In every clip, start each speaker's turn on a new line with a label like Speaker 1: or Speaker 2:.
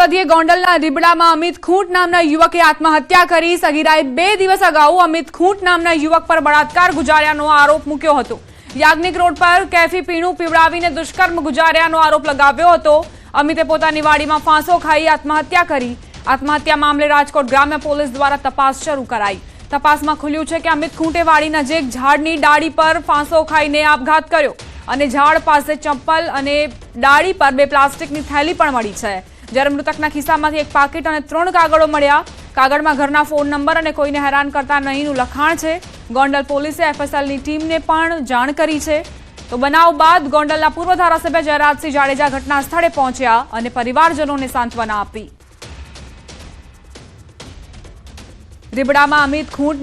Speaker 1: વધીએ ગોંડલના રીબડામાં અમિત ખૂંટ નામના યુવકે આત્મહત્યા કરી। સગીરાએ 2 દિવસ અગાઉ અમિત ખૂંટ નામના યુવક પર બળાત્કાર ગુજાર્યાનો આરોપ મૂક્યો હતો। યાજ્ઞિક રોડ પર કેફી પીણું પીવડાવીને દુષ્કર્મ ગુજાર્યાનો આરોપ લગાવ્યો હતો। અમિતે પોતાની વાડીમાં ફાંસો ખાઈ આત્મહત્યા કરી। આત્મહત્યા મામલે રાજકોટ ગ્રામ્ય પોલીસ દ્વારા તપાસ શરૂ કરાઈ। તપાસમાં ખુલ્યું છે કે અમિત ખૂંટે વાડી નજીક ઝાડની ડાળી પર ફાંસો ખાઈને આપઘાત કર્યો અને ઝાડ પાસે ચંપલ અને ડાળી પર 2 પ્લાસ્ટિકની થેલી પણ મળી છે। જ્યારે મૃતકના ખિસ્સામાંથી 1 પાકીટ અને 3 કાગળો મળ્યા। કાગળમાં ઘરના ફોન નંબર અને કોઈને હેરાન કરતા નહીંનું લખાણ છે। ગોંડલ પોલીસે એફએસએલની ટીમને પણ જાણ કરી છે। તો બનાવ બાદ ગોંડલના પૂર્વ ધારાસભ્ય જયરાજસિંહ જાડેજા ઘટના સ્થળે પહોંચ્યા અને પરિવારજનોને સાંત્વના આપી। રીબડામાં અમિત ખૂંટ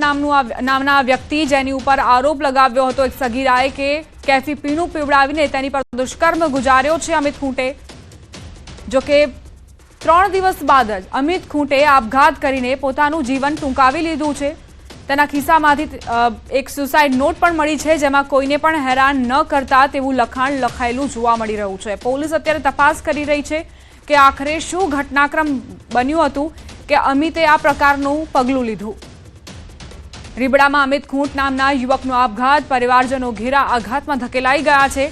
Speaker 1: નામના વ્યક્તિ જેની ઉપર આરોપ લગાવ્યો હતો એક સગીરાએ કે કેફી પીણું પીવડાવીને તેની પર દુષ્કર્મ ગુજાર્યો છે અમિત ખૂંટે। જો કે 3 દિવસ બાદ જ અમિત ખૂંટે આપઘાત કરીને પોતાનું જીવન ટૂંકાવી લીધું છે। તેના ખિસ્સામાંથી એક સુસાઇડ નોટ પણ મળી છે જેમાં કોઈને પણ હેરાન ન કરતા તેવું લખાણ લખાયેલું જોવા મળી રહ્યું છે। પોલીસ અત્યારે તપાસ કરી રહી છે કે આખરે શું ઘટનાક્રમ બન્યું હતું કે અમિતે આ પ્રકારનું પગલું લીધું। રીબડામાં અમિત ખૂંટ નામના યુવકનો આપઘાત, પરિવારજનો ઘેરા આઘાતમાં ધકેલાઈ ગયા છે।